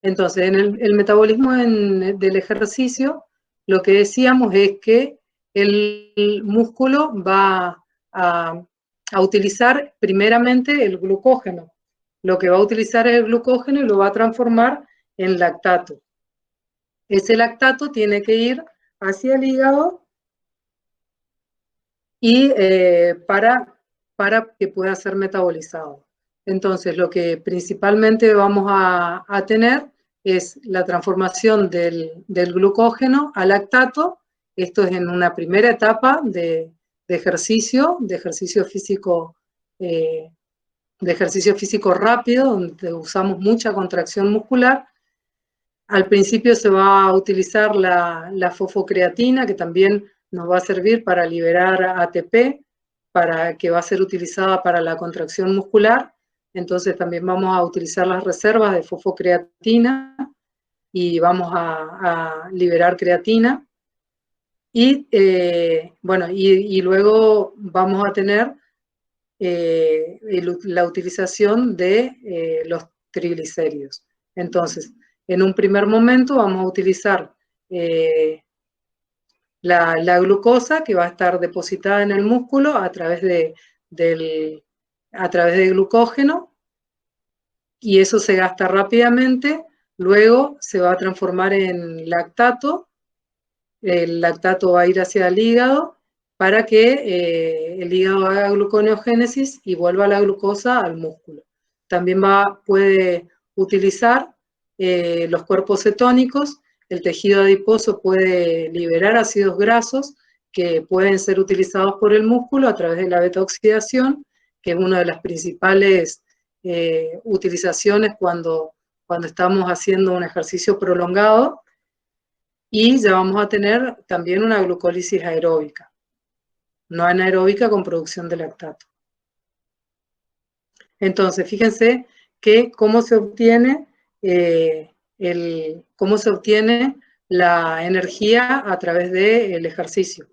Entonces, en el metabolismo del ejercicio, lo que decíamos es que el músculo va a utilizar primeramente el glucógeno. Lo que va a utilizar es el glucógeno y lo va a transformar en lactato. Ese lactato tiene que ir hacia el hígado y para que pueda ser metabolizado. Entonces, lo que principalmente vamos a tener es la transformación del glucógeno a lactato. Esto es en una primera etapa de ejercicio físico, de ejercicio físico rápido, donde usamos mucha contracción muscular. Al principio se va a utilizar la fosfocreatina, que también nos va a servir para liberar ATP, que va a ser utilizada para la contracción muscular. Entonces también vamos a utilizar las reservas de fosfocreatina y vamos a liberar creatina. Y bueno, y luego vamos a tener la utilización de los triglicéridos. Entonces, en un primer momento vamos a utilizar la glucosa, que va a estar depositada en el músculo a través del glucógeno, y eso se gasta rápidamente. Luego se va a transformar en lactato. El lactato va a ir hacia el hígado para que el hígado haga gluconeogénesis y vuelva la glucosa al músculo. También puede utilizar los cuerpos cetónicos. El tejido adiposo puede liberar ácidos grasos que pueden ser utilizados por el músculo a través de la beta-oxidación, que es una de las principales utilizaciones cuando estamos haciendo un ejercicio prolongado. Y ya vamos a tener también una glucólisis aeróbica, no anaeróbica con producción de lactato. Entonces, fíjense que cómo se obtiene la energía a través del ejercicio.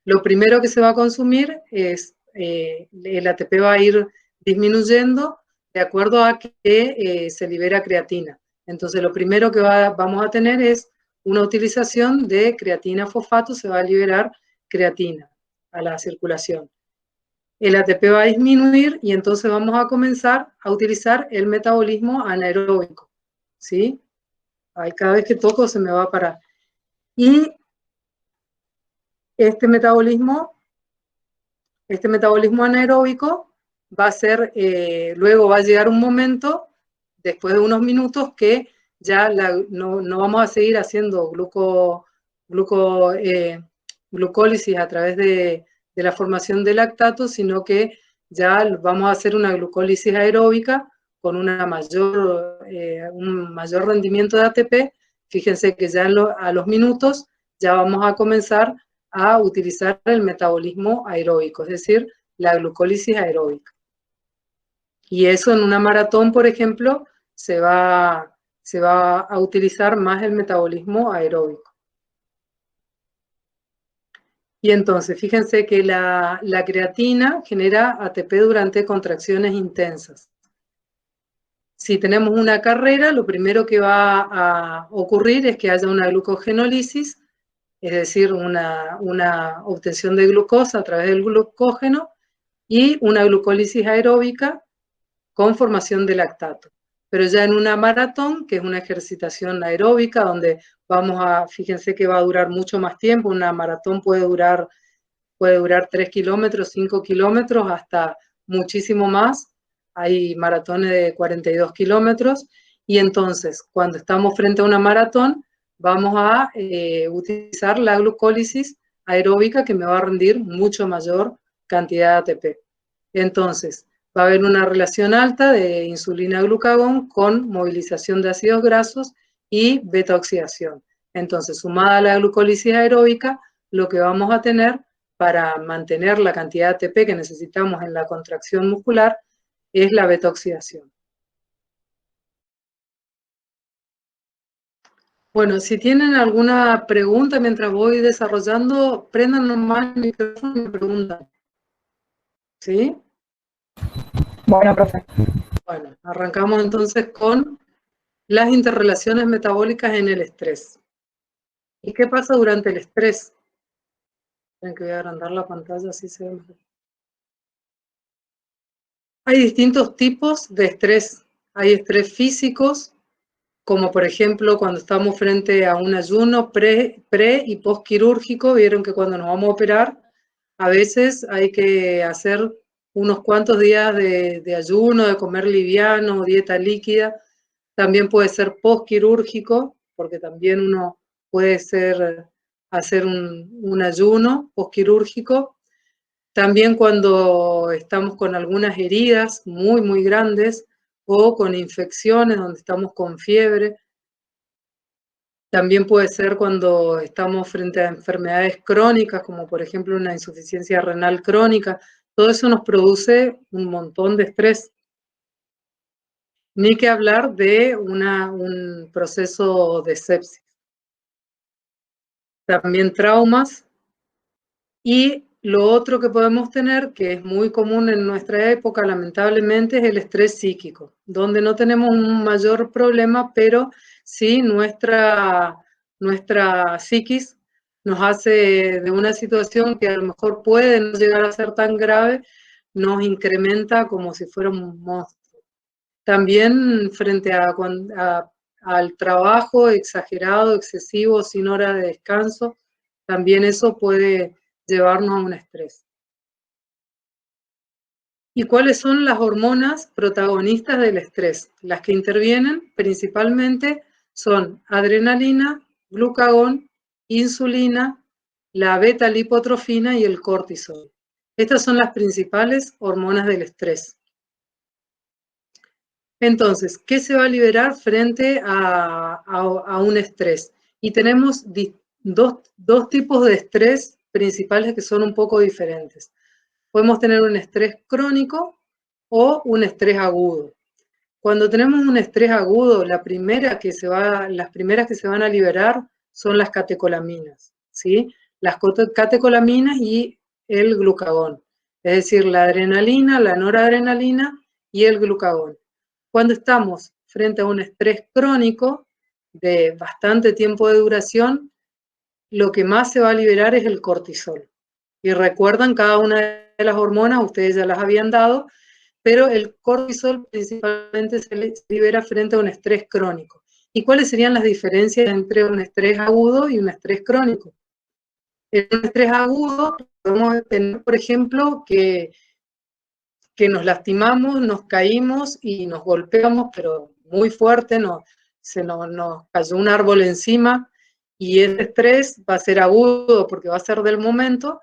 Lo primero que se va a consumir es el ATP va a ir disminuyendo de acuerdo a que se libera creatina. Entonces, lo primero que vamos a tener es una utilización de creatina fosfato, se va a liberar creatina a la circulación. El ATP va a disminuir y entonces vamos a comenzar a utilizar el metabolismo anaeróbico, ¿sí? Ay, cada vez que toco se me va a parar. Y este metabolismo anaeróbico va a ser, luego va a llegar un momento, después de unos minutos, que ya no vamos a seguir haciendo glucólisis a través de la formación de lactato, sino que ya vamos a hacer una glucólisis aeróbica con un mayor rendimiento de ATP. Fíjense que ya a los minutos ya vamos a comenzar a utilizar el metabolismo aeróbico, es decir, la glucólisis aeróbica. Y eso en una maratón, por ejemplo, se va a utilizar más el metabolismo aeróbico. Y entonces, fíjense que la creatina genera ATP durante contracciones intensas. Si tenemos una carrera, lo primero que va a ocurrir es que haya una glucogenólisis, es decir, una obtención de glucosa a través del glucógeno, y una glucólisis aeróbica con formación de lactato. Pero ya en una maratón, que es una ejercitación aeróbica, donde fíjense que va a durar mucho más tiempo, una maratón puede durar 3 kilómetros, 5 kilómetros, hasta muchísimo más. Hay maratones de 42 kilómetros, y entonces, cuando estamos frente a una maratón, vamos a utilizar la glucólisis aeróbica, que me va a rendir mucho mayor cantidad de ATP. Entonces, va a haber una relación alta de insulina-glucagón con movilización de ácidos grasos y beta-oxidación. Entonces, sumada a la glucólisis aeróbica, lo que vamos a tener para mantener la cantidad de ATP que necesitamos en la contracción muscular es la beta-oxidación. Bueno, si tienen alguna pregunta mientras voy desarrollando, prendan nomás el micrófono y me preguntan. ¿Sí? Bueno, profe. Bueno, arrancamos entonces con las interrelaciones metabólicas en el estrés. ¿Y qué pasa durante el estrés? Tengo que voy a agrandar la pantalla, así se ve mejor. Hay distintos tipos de estrés. Hay estrés físicos, como por ejemplo cuando estamos frente a un ayuno pre y postquirúrgico. Vieron que cuando nos vamos a operar, a veces hay que hacer unos cuantos días de ayuno, de comer liviano, dieta líquida. También puede ser postquirúrgico, porque también uno puede hacer un ayuno postquirúrgico. También cuando estamos con algunas heridas muy, muy grandes o con infecciones donde estamos con fiebre. También puede ser cuando estamos frente a enfermedades crónicas, como por ejemplo una insuficiencia renal crónica. Todo eso nos produce un montón de estrés. Ni que hablar de un proceso de sepsis. También traumas. Y lo otro que podemos tener, que es muy común en nuestra época, lamentablemente, es el estrés psíquico, donde no tenemos un mayor problema, pero sí nuestra psiquis nos hace de una situación que a lo mejor puede no llegar a ser tan grave, nos incrementa como si fuera un monstruo. También frente al trabajo exagerado, excesivo, sin hora de descanso, también eso puede llevarnos a un estrés. ¿Y cuáles son las hormonas protagonistas del estrés? Las que intervienen principalmente son adrenalina, glucagón, insulina, la beta-lipotrofina y el cortisol. Estas son las principales hormonas del estrés. Entonces, ¿qué se va a liberar frente a un estrés? Y tenemos dos tipos de estrés principales que son un poco diferentes. Podemos tener un estrés crónico o un estrés agudo. Cuando tenemos un estrés agudo, las primeras que se van a liberar son las catecolaminas, ¿sí? Las catecolaminas y el glucagón, es decir, la adrenalina, la noradrenalina y el glucagón. Cuando estamos frente a un estrés crónico de bastante tiempo de duración, lo que más se va a liberar es el cortisol. Y recuerdan, cada una de las hormonas, ustedes ya las habían dado, pero el cortisol principalmente se libera frente a un estrés crónico. ¿Y cuáles serían las diferencias entre un estrés agudo y un estrés crónico? En un estrés agudo podemos tener, por ejemplo, que nos lastimamos, nos caímos y nos golpeamos, pero muy fuerte, nos cayó un árbol encima y ese estrés va a ser agudo porque va a ser del momento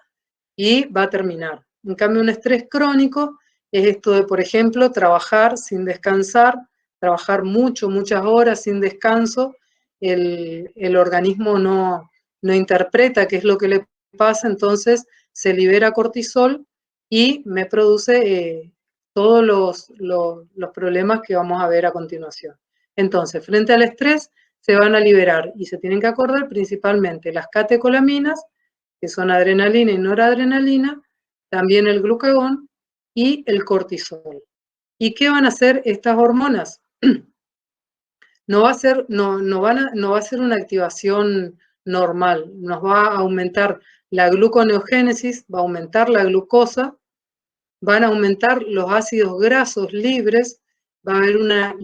y va a terminar. En cambio, un estrés crónico es esto de, por ejemplo, trabajar sin descansar, trabajar muchas horas sin descanso, el organismo no interpreta qué es lo que le pasa, entonces se libera cortisol y me produce todos los problemas que vamos a ver a continuación. Entonces, frente al estrés, se van a liberar y se tienen que acordar principalmente las catecolaminas, que son adrenalina y noradrenalina, también el glucagón y el cortisol. ¿Y qué van a hacer estas hormonas? No va a ser una activación normal, nos va a aumentar la gluconeogénesis, va a aumentar la glucosa, van a aumentar los ácidos grasos libres, va a haber una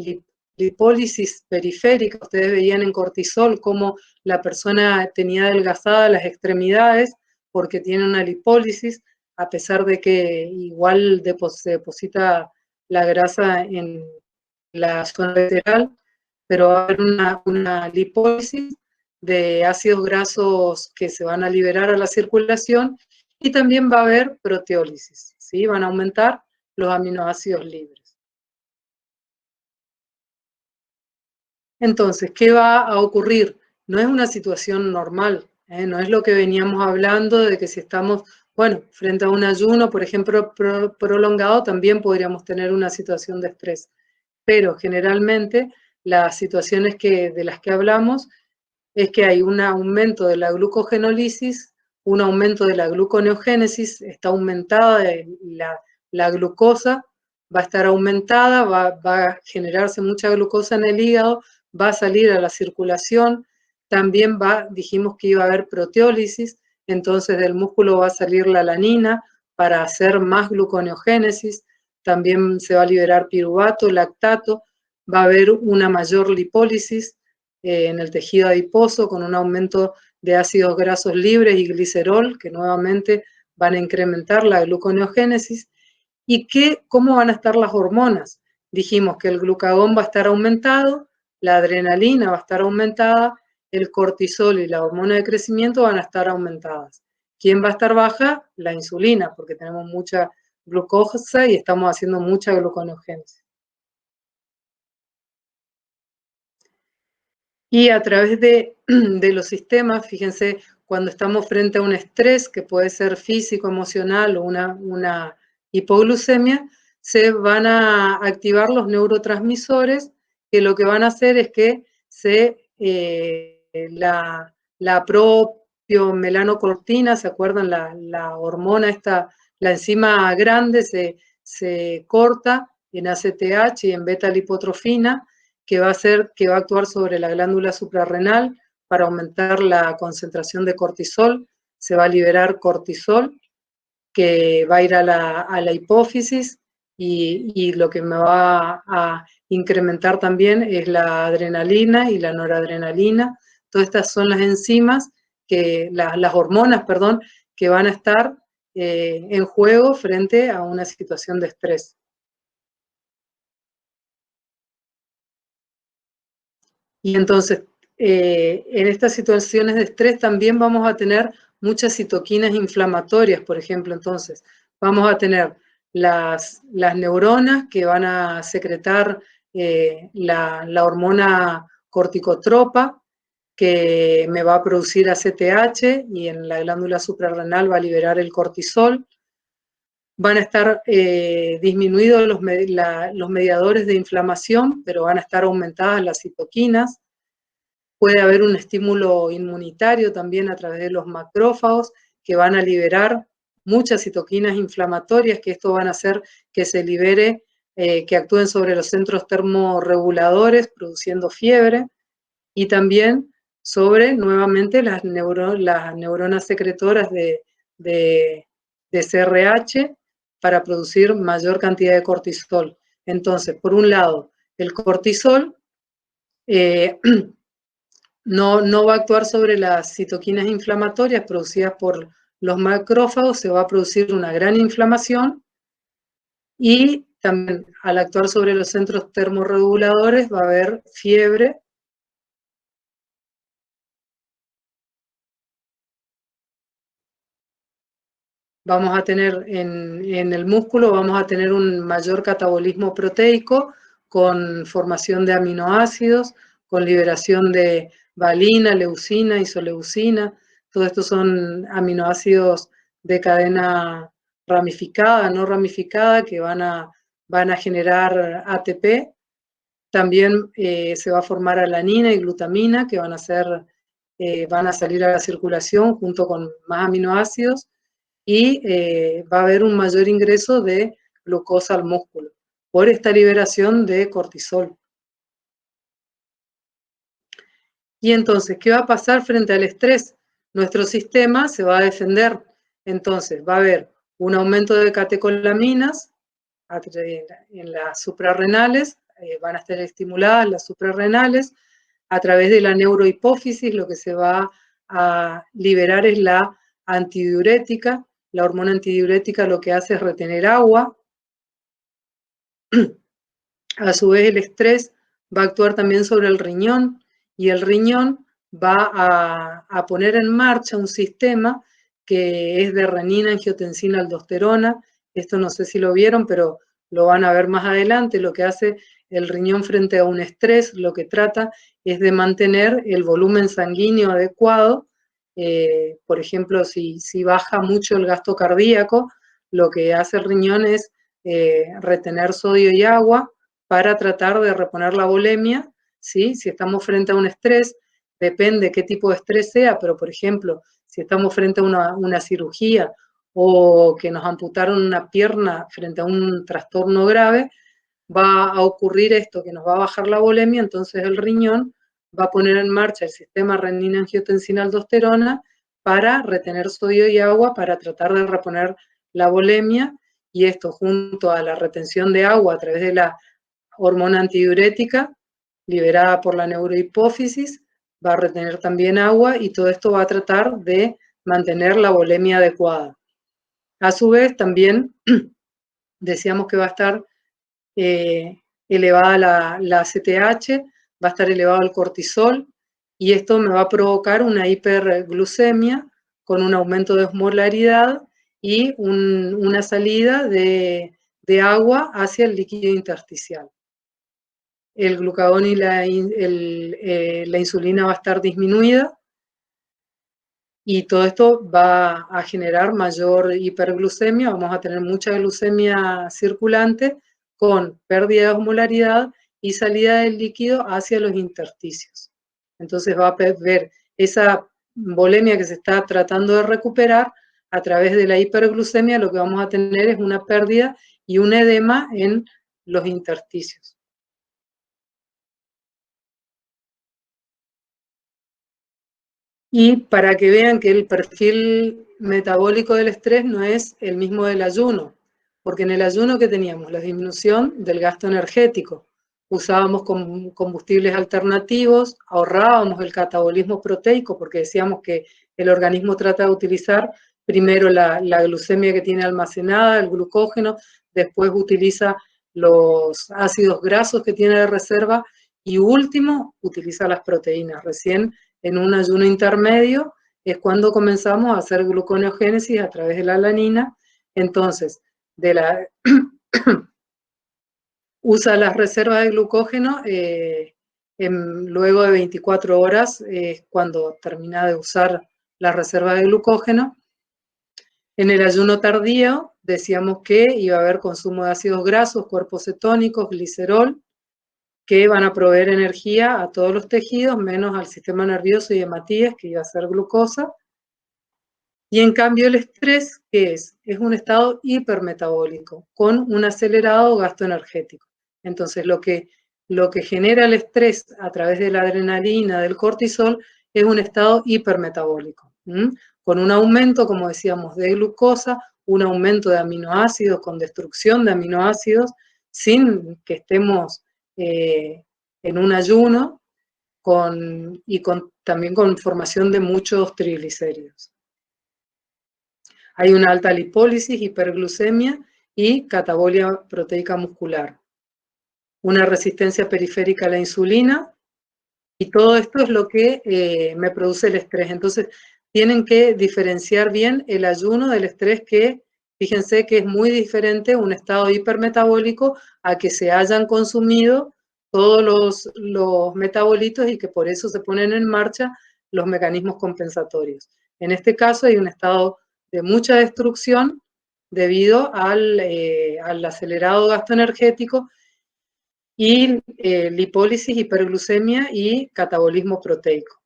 lipólisis periférica. Ustedes veían en cortisol cómo la persona tenía adelgazadas las extremidades porque tiene una lipólisis, a pesar de que igual se deposita la grasa en la zona visceral, pero va a haber una lipólisis de ácidos grasos que se van a liberar a la circulación y también va a haber proteólisis, ¿sí? Van a aumentar los aminoácidos libres. Entonces, ¿qué va a ocurrir? No es una situación normal, no es lo que veníamos hablando de que si estamos, bueno, frente a un ayuno, por ejemplo, prolongado, también podríamos tener una situación de estrés. Pero generalmente las situaciones de las que hablamos es que hay un aumento de la glucogenólisis, un aumento de la gluconeogénesis, está aumentada la glucosa, va a estar aumentada, va a generarse mucha glucosa en el hígado, va a salir a la circulación, también dijimos que iba a haber proteólisis, entonces del músculo va a salir la alanina para hacer más gluconeogénesis, también se va a liberar piruvato, lactato, va a haber una mayor lipólisis en el tejido adiposo con un aumento de ácidos grasos libres y glicerol, que nuevamente van a incrementar la gluconeogénesis. ¿Y cómo van a estar las hormonas? Dijimos que el glucagón va a estar aumentado, la adrenalina va a estar aumentada, el cortisol y la hormona de crecimiento van a estar aumentadas. ¿Quién va a estar baja? La insulina, porque tenemos mucha glucosa y estamos haciendo mucha gluconeogénesis. Y a través de los sistemas, fíjense, cuando estamos frente a un estrés, que puede ser físico, emocional o una hipoglucemia, se van a activar los neurotransmisores, que lo que van a hacer es que la propiomelanocortina, ¿se acuerdan? La hormona esta, la enzima grande se corta en ACTH y en beta-lipotrofina, que va a actuar sobre la glándula suprarrenal para aumentar la concentración de cortisol. Se va a liberar cortisol, que va a ir a la hipófisis, y lo que me va a incrementar también es la adrenalina y la noradrenalina. Todas estas son las enzimas, las hormonas, perdón, que van a estar en juego frente a una situación de estrés. Y entonces, en estas situaciones de estrés también vamos a tener muchas citoquinas inflamatorias, por ejemplo. Entonces, vamos a tener las neuronas que van a secretar la hormona corticotropa, que me va a producir ACTH, y en la glándula suprarrenal va a liberar el cortisol. Van a estar disminuidos los mediadores de inflamación, pero van a estar aumentadas las citoquinas. Puede haber un estímulo inmunitario también a través de los macrófagos, que van a liberar muchas citoquinas inflamatorias, que esto van a hacer que se libere, que actúen sobre los centros termorreguladores, produciendo fiebre, y también sobre, nuevamente, las neuronas secretoras de CRH para producir mayor cantidad de cortisol. Entonces, por un lado, el cortisol no va a actuar sobre las citoquinas inflamatorias producidas por los macrófagos, se va a producir una gran inflamación, y también al actuar sobre los centros termorreguladores va a haber fiebre. Vamos a tener en el músculo, vamos a tener un mayor catabolismo proteico con formación de aminoácidos, con liberación de valina, leucina, isoleucina. Todos estos son aminoácidos de cadena ramificada, no ramificada, que van a generar ATP. También se va a formar alanina y glutamina, que van a salir a la circulación junto con más aminoácidos, y va a haber un mayor ingreso de glucosa al músculo por esta liberación de cortisol. Y entonces, ¿qué va a pasar frente al estrés? Nuestro sistema se va a defender. Entonces, va a haber un aumento de catecolaminas en las suprarrenales, van a estar estimuladas las suprarrenales. A través de la neurohipófisis, lo que se va a liberar es la antidiurética. La hormona antidiurética lo que hace es retener agua. A su vez, el estrés va a actuar también sobre el riñón, y el riñón va a poner en marcha un sistema que es de renina, angiotensina, aldosterona. Esto no sé si lo vieron, pero lo van a ver más adelante. Lo que hace el riñón frente a un estrés, lo que trata es de mantener el volumen sanguíneo adecuado. Por ejemplo, si baja mucho el gasto cardíaco, lo que hace el riñón es retener sodio y agua para tratar de reponer la volemia, ¿sí? Si estamos frente a un estrés, depende qué tipo de estrés sea, pero por ejemplo, si estamos frente a una cirugía, o que nos amputaron una pierna frente a un trastorno grave, va a ocurrir esto, que nos va a bajar la volemia, entonces el riñón va a poner en marcha el sistema renina-angiotensina-aldosterona para retener sodio y agua para tratar de reponer la volemia, y esto junto a la retención de agua a través de la hormona antidiurética liberada por la neurohipófisis, va a retener también agua, y todo esto va a tratar de mantener la volemia adecuada. A su vez, también decíamos que va a estar elevada la ACTH, va a estar elevado el cortisol, y esto me va a provocar una hiperglucemia con un aumento de osmolaridad y una salida de agua hacia el líquido intersticial. El glucagón y la insulina va a estar disminuida, y todo esto va a generar mayor hiperglucemia. Vamos a tener mucha glucemia circulante con pérdida de osmolaridad y salida del líquido hacia los intersticios. Entonces va a ver esa volemia que se está tratando de recuperar a través de la hiperglucemia. Lo que vamos a tener es una pérdida y un edema en los intersticios. Y para que vean que el perfil metabólico del estrés no es el mismo del ayuno, porque en el ayuno que teníamos la disminución del gasto energético, usábamos combustibles alternativos, ahorrábamos el catabolismo proteico, porque decíamos que el organismo trata de utilizar primero la glucemia que tiene almacenada, el glucógeno, después utiliza los ácidos grasos que tiene de reserva, y último utiliza las proteínas. Recién en un ayuno intermedio es cuando comenzamos a hacer gluconeogénesis a través de la alanina. Entonces, usa las reservas de glucógeno luego de 24 horas, cuando termina de usar las reservas de glucógeno. En el ayuno tardío decíamos que iba a haber consumo de ácidos grasos, cuerpos cetónicos, glicerol, que van a proveer energía a todos los tejidos, menos al sistema nervioso y hematíes, que iba a ser glucosa. Y en cambio el estrés, ¿qué es? Es un estado hipermetabólico, con un acelerado gasto energético. Entonces lo que genera el estrés a través de la adrenalina, del cortisol, es un estado hipermetabólico, con un aumento, como decíamos, de glucosa, un aumento de aminoácidos, con destrucción de aminoácidos, sin que estemos en un ayuno, y también con formación de muchos triglicéridos. Hay una alta lipólisis, hiperglucemia y catabolia proteica muscular. Una resistencia periférica a la insulina, y todo esto es lo que me produce el estrés. Entonces, tienen que diferenciar bien el ayuno del estrés, que fíjense que es muy diferente un estado hipermetabólico a que se hayan consumido todos los metabolitos y que por eso se ponen en marcha los mecanismos compensatorios. En este caso hay un estado de mucha destrucción debido al acelerado gasto energético y lipólisis, hiperglucemia y catabolismo proteico.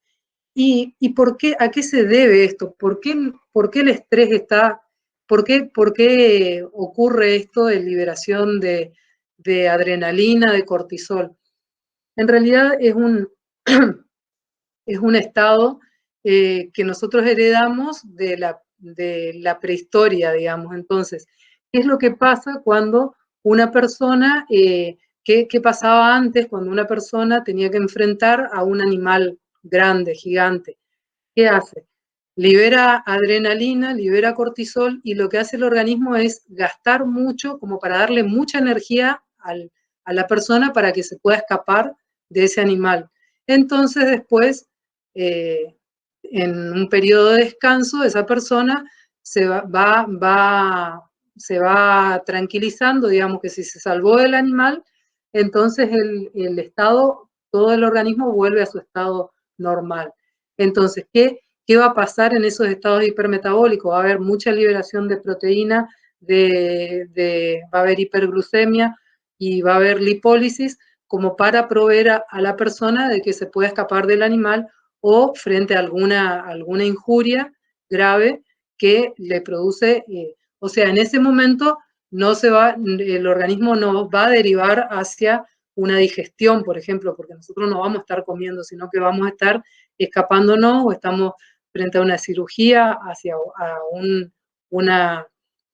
¿Y por qué, a qué se debe esto? ¿Por qué el estrés está, por qué ocurre esto de liberación de adrenalina, de cortisol? En realidad es un estado que nosotros heredamos de la prehistoria, digamos. Entonces, ¿qué es lo que pasa cuando una persona, qué pasaba antes cuando una persona tenía que enfrentar a un animal grande, gigante? ¿Qué hace? Libera adrenalina, libera cortisol, y lo que hace el organismo es gastar mucho, como para darle mucha energía a la persona para que se pueda escapar de ese animal. Entonces después, en un periodo de descanso, esa persona se va tranquilizando, digamos que si se salvó del animal, entonces el estado, todo el organismo vuelve a su estado normal. Entonces, ¿qué va a pasar en esos estados hipermetabólicos? Va a haber mucha liberación de proteína, va a haber hiperglucemia y va a haber lipólisis, como para proveer a la persona de que se pueda escapar del animal, o frente a alguna injuria grave que le produce, o sea, en ese momento el organismo no va a derivar hacia una digestión, por ejemplo, porque nosotros no vamos a estar comiendo, sino que vamos a estar escapándonos o estamos frente a una cirugía, hacia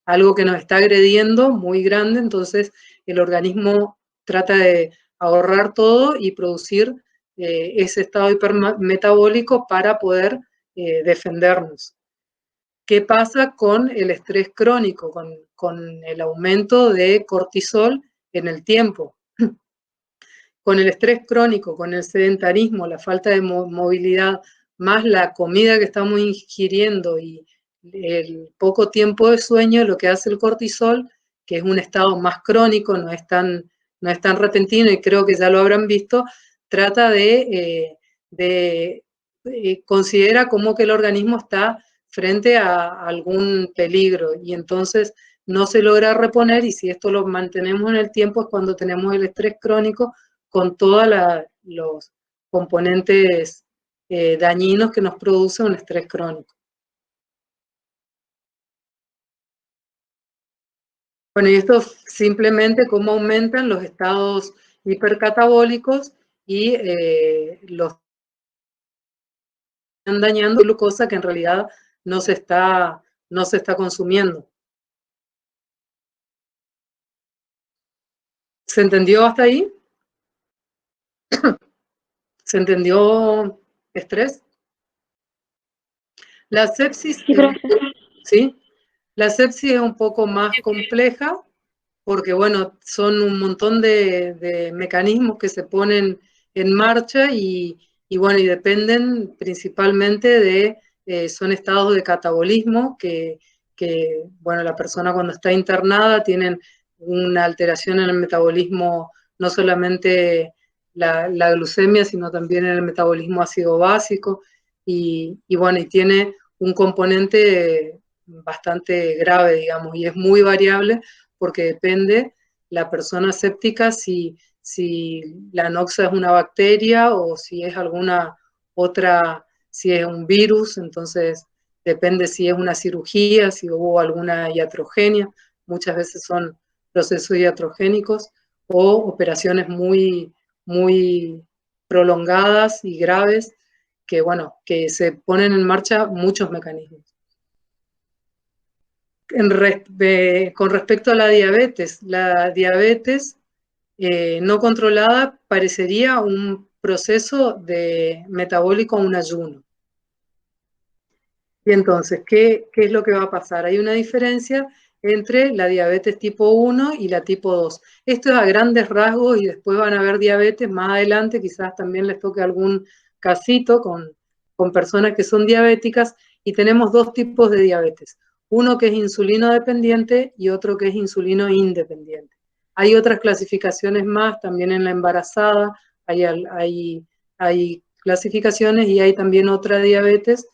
algo que nos está agrediendo muy grande, entonces el organismo trata de ahorrar todo y producir ese estado hipermetabólico para poder defendernos. ¿Qué pasa con el estrés crónico, con el aumento de cortisol en el tiempo? Con el estrés crónico, con el sedentarismo, la falta de movilidad, más la comida que estamos ingiriendo y el poco tiempo de sueño, lo que hace el cortisol, que es un estado más crónico, no es tan repentino, y creo que ya lo habrán visto, trata de considera como que el organismo está frente a algún peligro, y entonces no se logra reponer, y si esto lo mantenemos en el tiempo es cuando tenemos el estrés crónico, con todos los componentes dañinos que nos produce un estrés crónico. Bueno, y esto simplemente cómo aumentan los estados hipercatabólicos y los están dañando glucosa que en realidad no se está consumiendo. ¿Se entendió hasta ahí? ¿Se entendió estrés? La sepsis, ¿sí? La sepsis es un poco más compleja porque, bueno, son un montón de mecanismos que se ponen en marcha y bueno, y dependen principalmente son estados de catabolismo que, bueno, la persona cuando está internada tienen una alteración en el metabolismo, no solamente la glucemia, sino también en el metabolismo ácido básico y bueno, y tiene un componente bastante grave, digamos, y es muy variable porque depende la persona séptica si la noxa es una bacteria o si es alguna otra, si es un virus, entonces depende si es una cirugía, si hubo alguna iatrogenia, muchas veces son procesos iatrogénicos o operaciones muy prolongadas y graves que, bueno, que se ponen en marcha muchos mecanismos. Con respecto a la diabetes no controlada parecería un proceso de metabólico a un ayuno. Y entonces, ¿qué es lo que va a pasar? Hay una diferencia entre la diabetes tipo 1 y la tipo 2. Esto es a grandes rasgos y después van a haber diabetes más adelante, quizás también les toque algún casito con personas que son diabéticas, y tenemos dos tipos de diabetes. Uno que es insulino dependiente y otro que es insulino independiente. Hay otras clasificaciones más, también en la embarazada hay clasificaciones, y hay también otra diabetes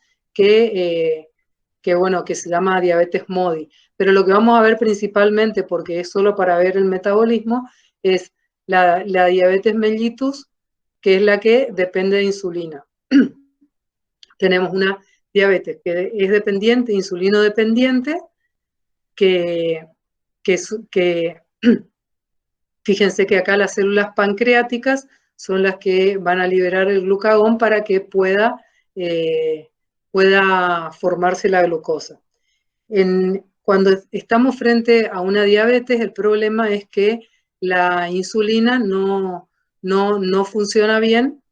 bueno, que se llama diabetes MODI. Pero lo que vamos a ver principalmente, porque es solo para ver el metabolismo, es la diabetes mellitus, que es la que depende de insulina. Tenemos una diabetes que es dependiente, insulino dependiente, que fíjense que acá las células pancreáticas son las que van a liberar el glucagón para que pueda formarse la glucosa. Cuando estamos frente a una diabetes, el problema es que la insulina no funciona bien,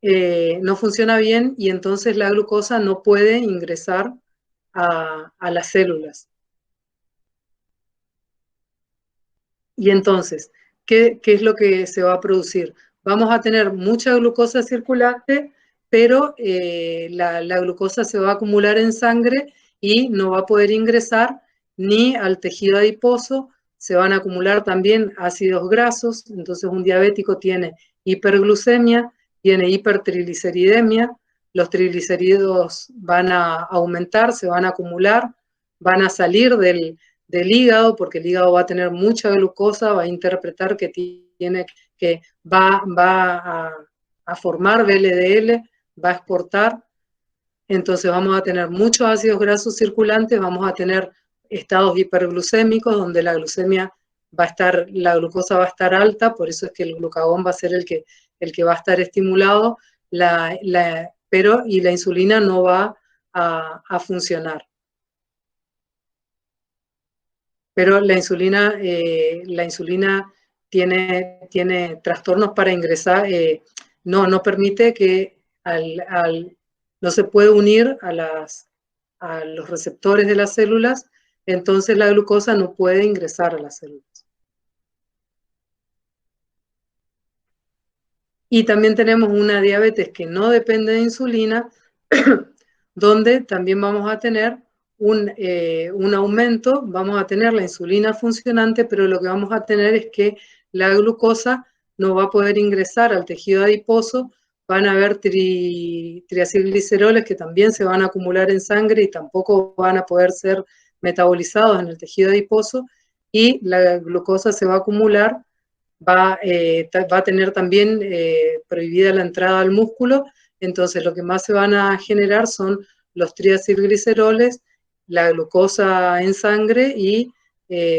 y entonces la glucosa no puede ingresar a las células. Y entonces, ¿qué es lo que se va a producir? Vamos a tener mucha glucosa circulante, pero la glucosa se va a acumular en sangre y no va a poder ingresar ni al tejido adiposo. Se van a acumular también ácidos grasos, entonces un diabético tiene hiperglucemia, tiene hipertrigliceridemia, los triglicéridos van a aumentar, se van a acumular, van a salir del hígado, porque el hígado va a tener mucha glucosa, va a interpretar que va a formar VLDL, va a exportar, entonces vamos a tener muchos ácidos grasos circulantes, vamos a tener estados hiperglucémicos, donde la glucosa va a estar alta, por eso es que el glucagón va a ser el que va a estar estimulado, y la insulina no va a funcionar. Pero la insulina tiene trastornos para ingresar, no permite que no se puede unir a los receptores de las células, entonces la glucosa no puede ingresar a las células. Y también tenemos una diabetes que no depende de insulina, donde también vamos a tener un aumento, vamos a tener la insulina funcionante, pero lo que vamos a tener es que la glucosa no va a poder ingresar al tejido adiposo, van a haber triacilgliceroles que también se van a acumular en sangre y tampoco van a poder ser metabolizados en el tejido adiposo, y la glucosa se va a acumular, va a tener también prohibida la entrada al músculo, entonces lo que más se van a generar son los triacilgliceroles, la glucosa en sangre, y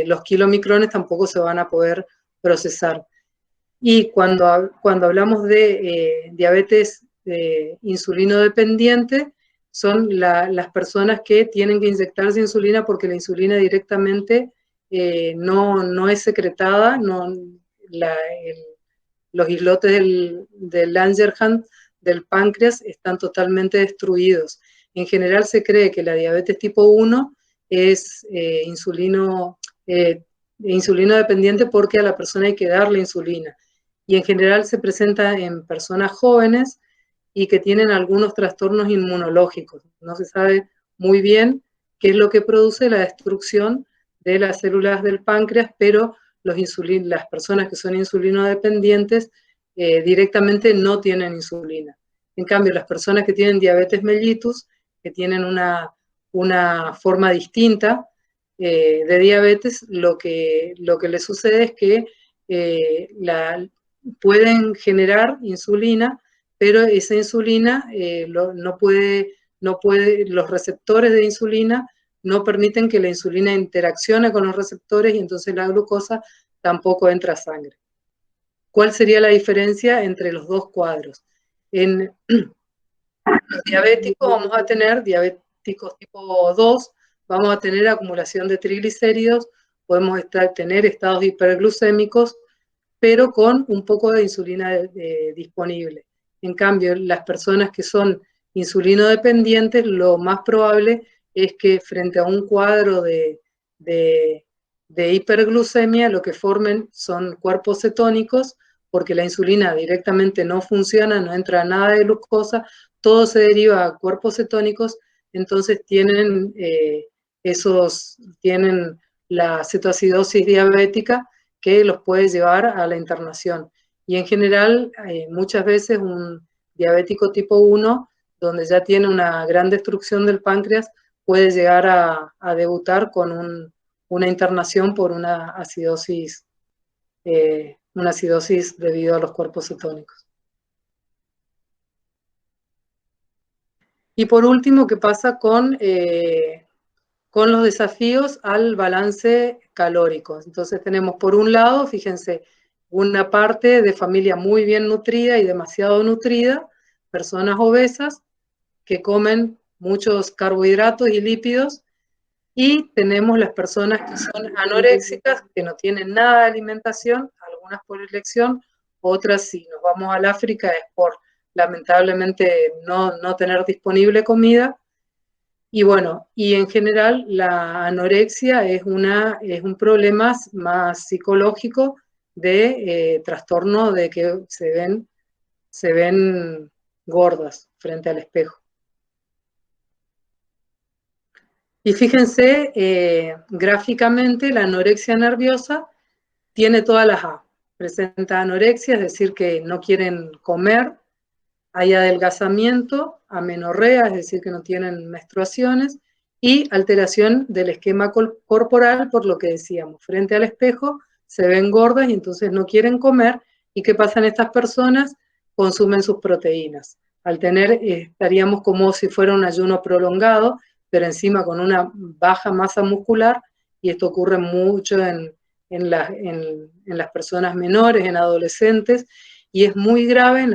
los kilomicrones tampoco se van a poder procesar. Y cuando hablamos de diabetes insulino dependiente, son las personas que tienen que inyectarse insulina porque la insulina directamente no es secretada, los islotes del Langerhans del páncreas están totalmente destruidos. En general se cree que la diabetes tipo 1 es insulino dependiente porque a la persona hay que darle insulina. Y en general se presenta en personas jóvenes y que tienen algunos trastornos inmunológicos. No se sabe muy bien qué es lo que produce la destrucción de las células del páncreas, pero las personas que son insulinodependientes directamente no tienen insulina. En cambio, las personas que tienen diabetes mellitus, que tienen una forma distinta de diabetes, lo que les sucede es que pueden generar insulina, pero esa insulina no puede, los receptores de insulina no permiten que la insulina interaccione con los receptores y entonces la glucosa tampoco entra a sangre. ¿Cuál sería la diferencia entre los dos cuadros? En los diabéticos vamos a tener, diabéticos tipo 2, vamos a tener acumulación de triglicéridos, podemos tener estados hiperglucémicos, pero con un poco de insulina disponible. En cambio, las personas que son insulinodependientes, lo más probable es que frente a un cuadro de hiperglucemia, lo que formen son cuerpos cetónicos, porque la insulina directamente no funciona, no entra nada de glucosa, todo se deriva a cuerpos cetónicos, entonces tienen la cetoacidosis diabética, que los puede llevar a la internación. Y en general, muchas veces un diabético tipo 1, donde ya tiene una gran destrucción del páncreas, puede llegar a debutar con una internación por una acidosis debido a los cuerpos cetónicos. Y por último, ¿qué pasa con los desafíos al balance calórico? Entonces tenemos por un lado, fíjense, una parte de familia muy bien nutrida y demasiado nutrida, personas obesas que comen muchos carbohidratos y lípidos, y tenemos las personas que son anoréxicas, que no tienen nada de alimentación, algunas por elección, otras si nos vamos al África es por lamentablemente no tener disponible comida. Y bueno, y en general la anorexia es un problema más psicológico de trastorno de que se ven gordas frente al espejo. Y fíjense, gráficamente la anorexia nerviosa tiene todas las A. Presenta anorexia, es decir, que no quieren comer, hay adelgazamiento, amenorrea, es decir, que no tienen menstruaciones, y alteración del esquema corporal, por lo que decíamos, frente al espejo se ven gordas y entonces no quieren comer. ¿Y qué pasa en estas personas? Consumen sus proteínas. Al tener, estaríamos como si fuera un ayuno prolongado, pero encima con una baja masa muscular, y esto ocurre mucho en las personas menores, en adolescentes, y es muy grave,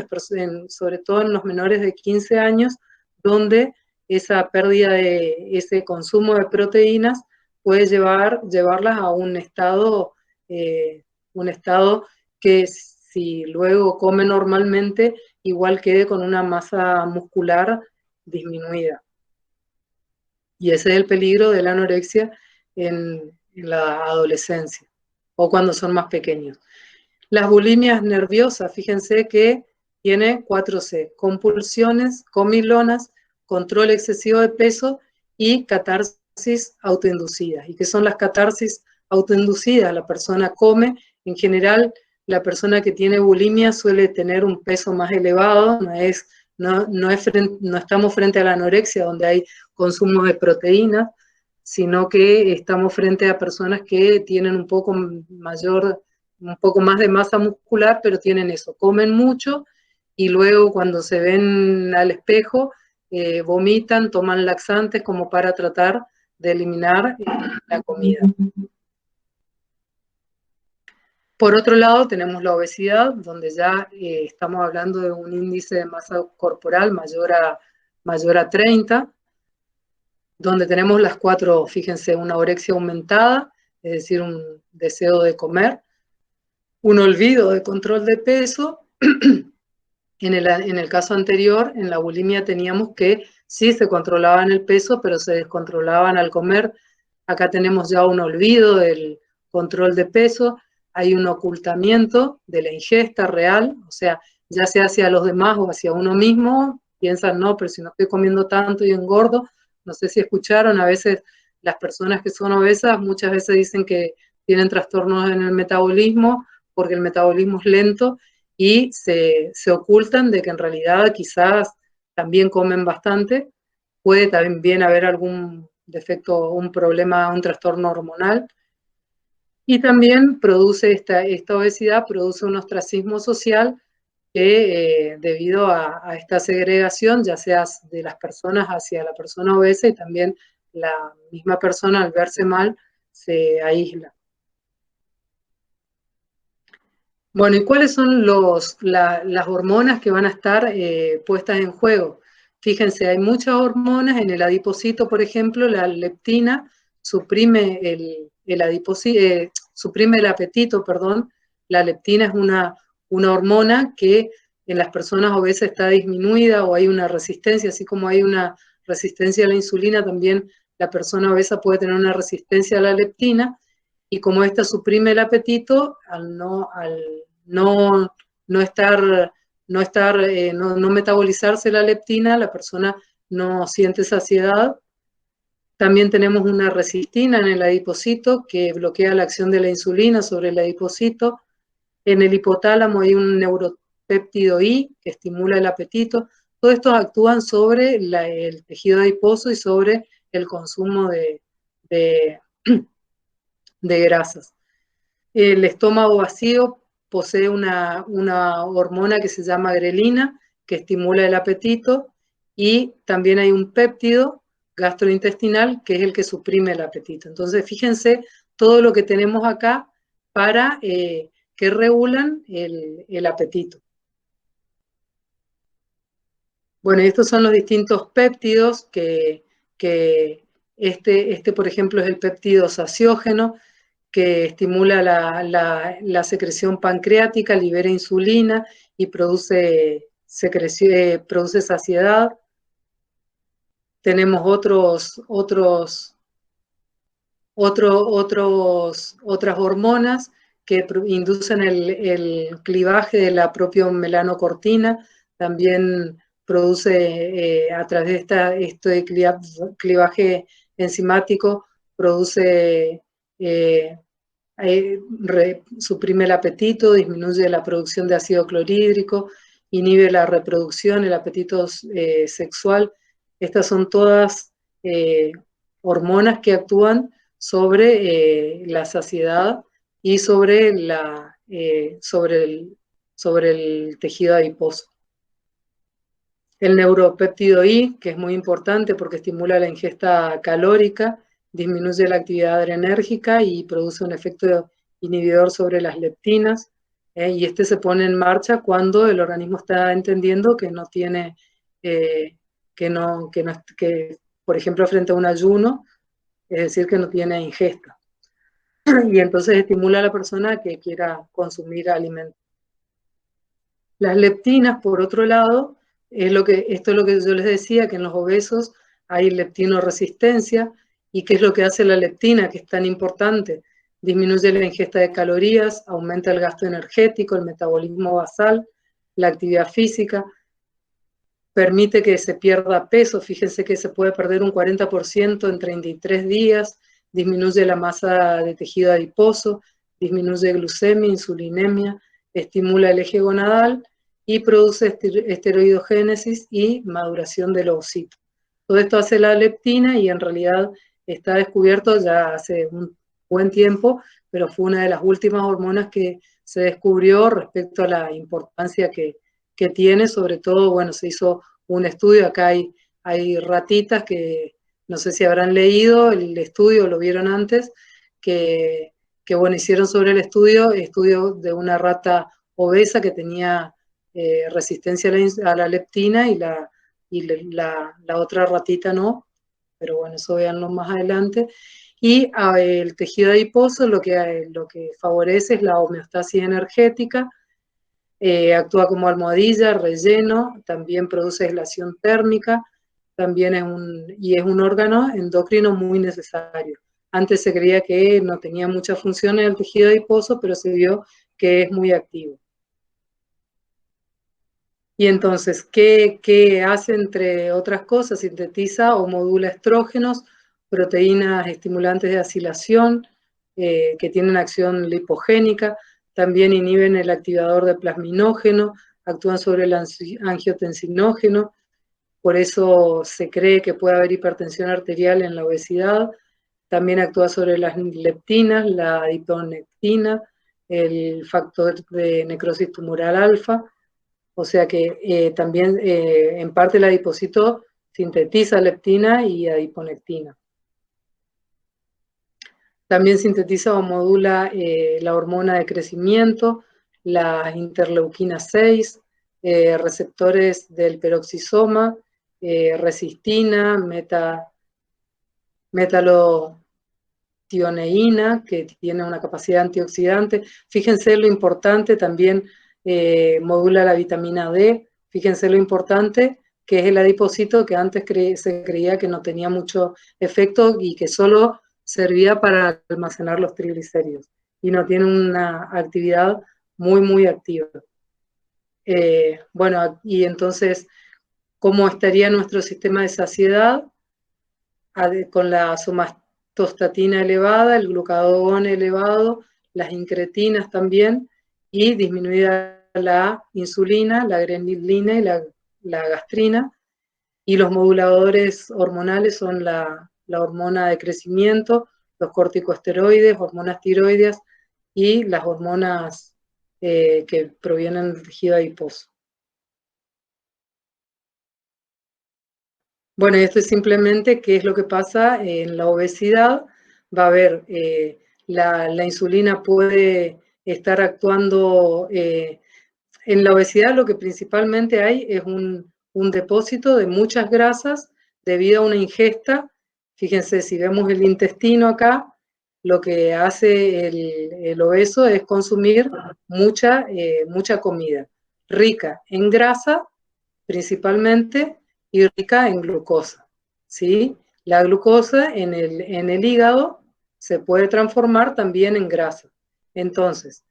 sobre todo en los menores de 15 años, donde esa pérdida de ese consumo de proteínas puede llevarlas a un estado que si luego come normalmente, igual quede con una masa muscular disminuida. Y ese es el peligro de la anorexia en la adolescencia o cuando son más pequeños. Las bulimias nerviosas, fíjense que tiene 4C: compulsiones, comilonas, control excesivo de peso y catarsis autoinducidas. ¿Y qué son las catarsis autoinducidas? La persona come, en general, la persona que tiene bulimia suele tener un peso más elevado, no estamos frente a la anorexia donde hay consumo de proteínas, sino que estamos frente a personas que tienen un poco más de masa muscular, pero tienen eso, comen mucho y luego cuando se ven al espejo vomitan, toman laxantes como para tratar de eliminar la comida. Por otro lado, tenemos la obesidad, donde ya estamos hablando de un índice de masa corporal mayor a 30, donde tenemos las 4, fíjense, una anorexia aumentada, es decir, un deseo de comer, un olvido de control de peso. En el caso anterior, en la bulimia teníamos que sí se controlaban el peso, pero se descontrolaban al comer. Acá tenemos ya un olvido del control de peso, hay un ocultamiento de la ingesta real, o sea, ya sea hacia los demás o hacia uno mismo, piensan, no, pero si no estoy comiendo tanto y engordo. No sé si escucharon, a veces las personas que son obesas muchas veces dicen que tienen trastornos en el metabolismo porque el metabolismo es lento, y se ocultan de que en realidad quizás también comen bastante. Puede también haber algún defecto, un problema, un trastorno hormonal. Y también produce esta obesidad, produce un ostracismo social que debido a esta segregación, ya sea de las personas hacia la persona obesa, y también la misma persona al verse mal se aísla. Bueno, ¿y cuáles son las hormonas que van a estar puestas en juego? Fíjense, hay muchas hormonas en el adipocito, por ejemplo, la leptina suprime suprime el apetito, perdón. La leptina es una hormona que en las personas obesas está disminuida o hay una resistencia, así como hay una resistencia a la insulina, también la persona obesa puede tener una resistencia a la leptina, y como esta suprime el apetito, al no metabolizarse la leptina, la persona no siente saciedad. También tenemos una resistina en el adipocito que bloquea la acción de la insulina sobre el adipocito. En el hipotálamo hay un neuropéptido I que estimula el apetito. Todos estos actúan sobre el tejido adiposo y sobre el consumo de grasas. El estómago vacío posee una hormona que se llama grelina, que estimula el apetito, y también hay un péptido gastrointestinal que es el que suprime el apetito. Entonces, fíjense todo lo que tenemos acá para que regulan el apetito. Bueno, estos son los distintos péptidos que por ejemplo, es el péptido saciógeno, que estimula la secreción pancreática, libera insulina y produce saciedad. Tenemos otras hormonas que inducen el clivaje de la propia melanocortina, también produce a través de este clivaje enzimático, produce suprime el apetito, disminuye la producción de ácido clorhídrico, inhibe la reproducción, el apetito sexual. Estas son todas hormonas que actúan sobre la saciedad y sobre el tejido adiposo. El neuropéptido I, que es muy importante porque estimula la ingesta calórica, disminuye la actividad adrenérgica y produce un efecto inhibidor sobre las leptinas. Y este se pone en marcha cuando el organismo está entendiendo que no tiene, que, por ejemplo, frente a un ayuno, es decir, que no tiene ingesta. Y entonces estimula a la persona que quiera consumir alimentos. Las leptinas, por otro lado, esto es lo que yo les decía, que en los obesos hay leptinoresistencia. ¿Y qué es lo que hace la leptina, que es tan importante? Disminuye la ingesta de calorías, aumenta el gasto energético, el metabolismo basal, la actividad física, permite que se pierda peso. Fíjense que se puede perder un 40% en 33 días, disminuye la masa de tejido adiposo, disminuye glucemia, insulinemia, estimula el eje gonadal y produce esteroidogénesis y maduración del ovocito. Todo esto hace la leptina y en realidad está descubierto ya hace un buen tiempo, pero fue una de las últimas hormonas que se descubrió respecto a la importancia que tiene. Sobre todo, bueno, se hizo un estudio, acá hay ratitas que no sé si habrán leído el estudio, lo vieron antes, que bueno, hicieron sobre el estudio de una rata obesa que tenía resistencia a la leptina y la otra ratita no, pero bueno, eso véanlo más adelante. Y el tejido adiposo lo que favorece es la homeostasis energética, actúa como almohadilla, relleno, también produce aislación térmica, también es un órgano endocrino muy necesario. Antes se creía que no tenía mucha función en el tejido adiposo, pero se vio que es muy activo. Y entonces, ¿qué hace entre otras cosas? Sintetiza o modula estrógenos, proteínas estimulantes de acilación, que tienen acción lipogénica, también inhiben el activador de plasminógeno, actúan sobre el angiotensinógeno, por eso se cree que puede haber hipertensión arterial en la obesidad. También actúa sobre las leptinas, la adiponectina, el factor de necrosis tumoral alfa. O sea que también en parte el adipocito sintetiza leptina y adiponectina. También sintetiza o modula la hormona de crecimiento, la interleuquina 6, receptores del peroxisoma, resistina, metalotioneína, que tiene una capacidad antioxidante. Fíjense lo importante, también modula la vitamina D. Fíjense lo importante que es el adipocito, que antes se creía que no tenía mucho efecto y que solo servía para almacenar los triglicéridos. Y no tiene una actividad muy, muy activa. Bueno, y entonces, ¿cómo estaría nuestro sistema de saciedad? Con la somatostatina elevada, el glucagón elevado, las incretinas también, y disminuida la insulina, la ghrelina y la gastrina. Y los moduladores hormonales son la hormona de crecimiento, los corticosteroides, hormonas tiroideas y las hormonas que provienen del tejido adiposo. Bueno, esto es simplemente qué es lo que pasa en la obesidad. Va a haber, la insulina puede estar actuando, en la obesidad lo que principalmente hay es un depósito de muchas grasas debido a una ingesta. Fíjense, si vemos el intestino acá, lo que hace el obeso es consumir mucha comida, rica en grasa principalmente y rica en glucosa, ¿sí? La glucosa en el hígado se puede transformar también en grasa. Entonces,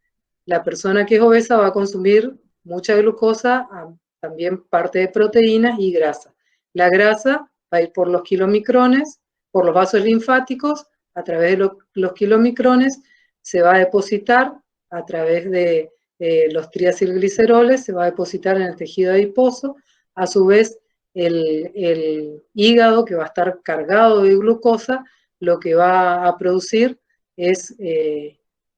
la persona que es obesa va a consumir mucha glucosa, también parte de proteínas y grasa. La grasa va a ir por los kilomicrones, por los vasos linfáticos, a través de los kilomicrones, se va a depositar a través de los triacilgliceroles, se va a depositar en el tejido adiposo. A su vez, el hígado, que va a estar cargado de glucosa, lo que va a producir es,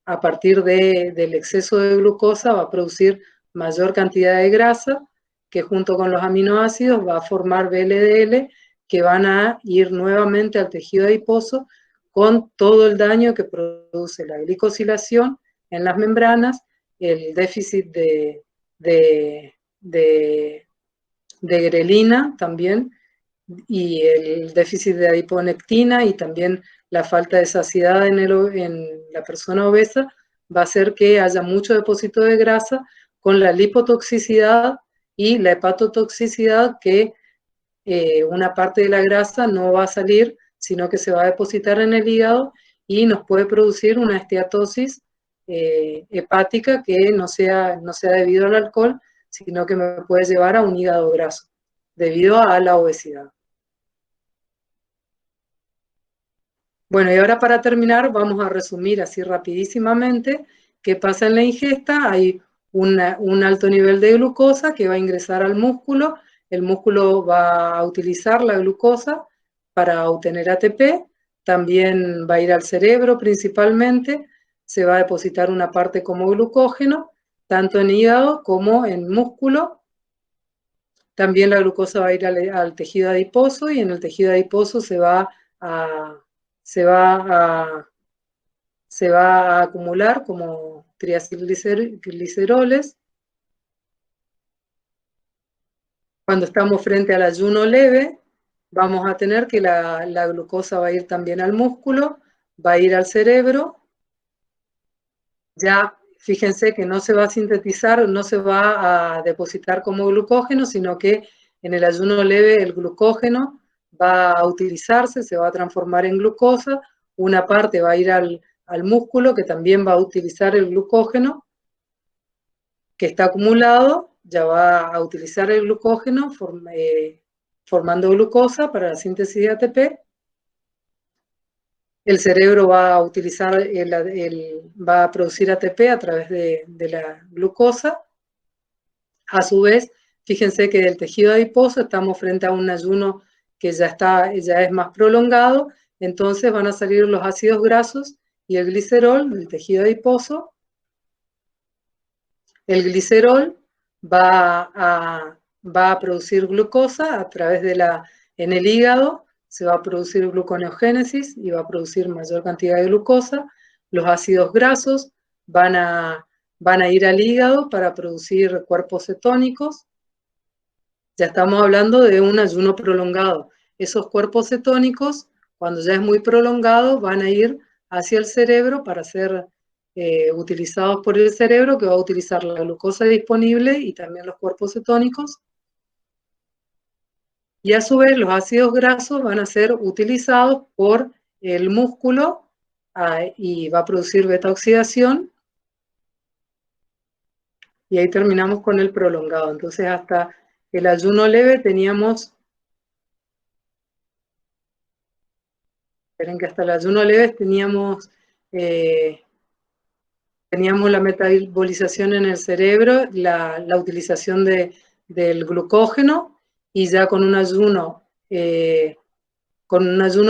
a partir del exceso de glucosa, va a producir mayor cantidad de grasa, que junto con los aminoácidos va a formar VLDL, que van a ir nuevamente al tejido adiposo con todo el daño que produce la glicosilación en las membranas, el déficit de grelina también, y el déficit de adiponectina y también la falta de saciedad en la persona obesa va a hacer que haya mucho depósito de grasa con la lipotoxicidad y la hepatotoxicidad, que una parte de la grasa no va a salir, sino que se va a depositar en el hígado y nos puede producir una esteatosis hepática que no sea debido al alcohol, sino que me puede llevar a un hígado graso, debido a la obesidad. Bueno, y ahora para terminar vamos a resumir así rapidísimamente qué pasa en la ingesta. Hay un alto nivel de glucosa que va a ingresar al músculo. El músculo va a utilizar la glucosa para obtener ATP. También va a ir al cerebro principalmente. Se va a depositar una parte como glucógeno, tanto en hígado como en músculo. También la glucosa va a ir al tejido adiposo, y en el tejido adiposo se va a acumular como triacilgliceroles. Cuando estamos frente al ayuno leve, vamos a tener que la glucosa va a ir también al músculo, va a ir al cerebro. Ya fíjense que no se va a sintetizar, no se va a depositar como glucógeno, sino que en el ayuno leve el glucógeno va a utilizarse, se va a transformar en glucosa. Una parte va a ir al músculo, que también va a utilizar el glucógeno que está acumulado, ya va a utilizar el glucógeno formando glucosa para la síntesis de ATP. El cerebro va a utilizar, va a producir ATP a través de la glucosa. A su vez, fíjense que del tejido adiposo estamos frente a un ayuno que ya es más prolongado, entonces van a salir los ácidos grasos y el glicerol del tejido adiposo. El glicerol va a producir glucosa a través en el hígado, se va a producir gluconeogénesis y va a producir mayor cantidad de glucosa. Los ácidos grasos van a ir al hígado para producir cuerpos cetónicos. Ya estamos hablando de un ayuno prolongado. Esos cuerpos cetónicos, cuando ya es muy prolongado, van a ir hacia el cerebro para ser utilizados por el cerebro, que va a utilizar la glucosa disponible y también los cuerpos cetónicos. Y a su vez los ácidos grasos van a ser utilizados por el músculo y va a producir beta-oxidación. Y ahí terminamos con el prolongado. Entonces hasta el ayuno leve teníamos, esperen que hasta el ayuno leve teníamos la metabolización en el cerebro, la utilización del glucógeno, y ya con un ayuno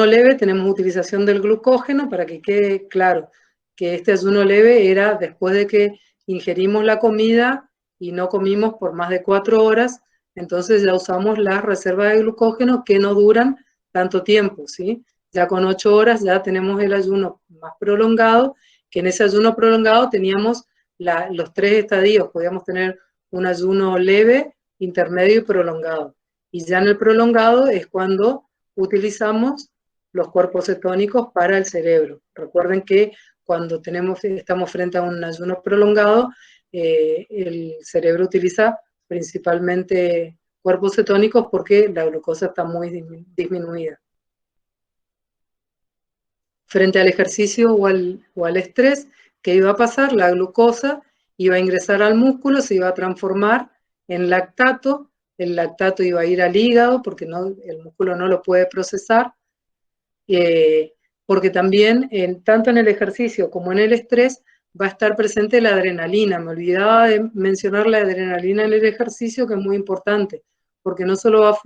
leve tenemos utilización del glucógeno. Para que quede claro que este ayuno leve era después de que ingerimos la comida y no comimos por más de 4 horas, entonces ya usamos las reservas de glucógeno que no duran tanto tiempo, ¿sí? Ya con 8 horas ya tenemos el ayuno más prolongado, que en ese ayuno prolongado teníamos los 3 estadios. Podíamos tener un ayuno leve, intermedio y prolongado. Y ya en el prolongado es cuando utilizamos los cuerpos cetónicos para el cerebro. Recuerden que cuando estamos frente a un ayuno prolongado, el cerebro utiliza principalmente cuerpos cetónicos porque la glucosa está muy disminuida. Frente al ejercicio o al estrés, ¿qué iba a pasar? La glucosa iba a ingresar al músculo, se iba a transformar en lactato. El lactato iba a ir al hígado porque el músculo no lo puede procesar, porque también tanto en el ejercicio como en el estrés va a estar presente la adrenalina. Me olvidaba de mencionar la adrenalina en el ejercicio, que es muy importante, porque no solo va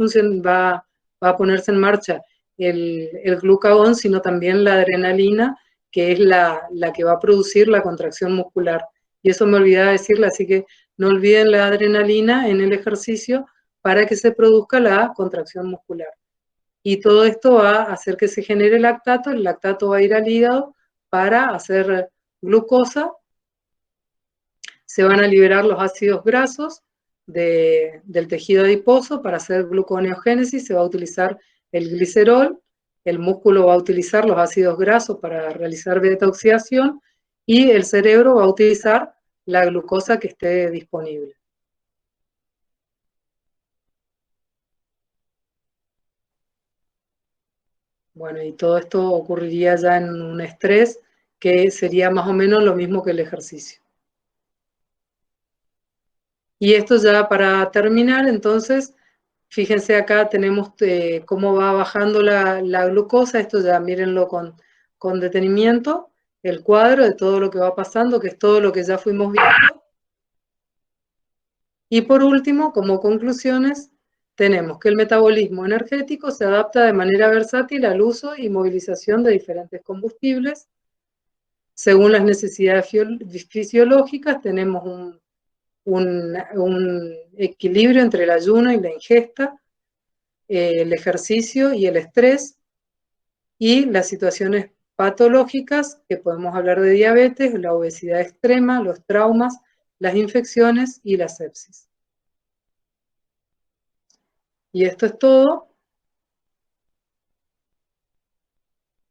a ponerse en marcha el glucagón, sino también la adrenalina, que es la que va a producir la contracción muscular. Y eso me olvidaba decirle, así que no olviden la adrenalina en el ejercicio para que se produzca la contracción muscular. Y todo esto va a hacer que se genere lactato, el lactato va a ir al hígado para hacer glucosa, se van a liberar los ácidos grasos del tejido adiposo para hacer gluconeogénesis, se va a utilizar el glicerol, el músculo va a utilizar los ácidos grasos para realizar beta-oxidación y el cerebro va a utilizar la glucosa que esté disponible. Bueno, y todo esto ocurriría ya en un estrés que sería más o menos lo mismo que el ejercicio. Y esto ya para terminar, entonces, fíjense acá tenemos cómo va bajando la glucosa, esto ya mírenlo con detenimiento, el cuadro de todo lo que va pasando, que es todo lo que ya fuimos viendo. Y por último, como conclusiones, tenemos que el metabolismo energético se adapta de manera versátil al uso y movilización de diferentes combustibles. Según las necesidades fisiológicas, tenemos un equilibrio entre el ayuno y la ingesta, el ejercicio y el estrés, y las situaciones patológicas, que podemos hablar de diabetes, la obesidad extrema, los traumas, las infecciones y la sepsis. Y esto es todo.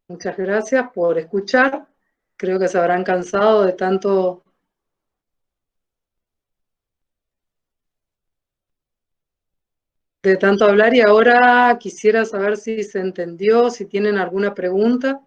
Muchas gracias por escuchar. Creo que se habrán cansado de tanto hablar, y ahora quisiera saber si se entendió, si tienen alguna pregunta.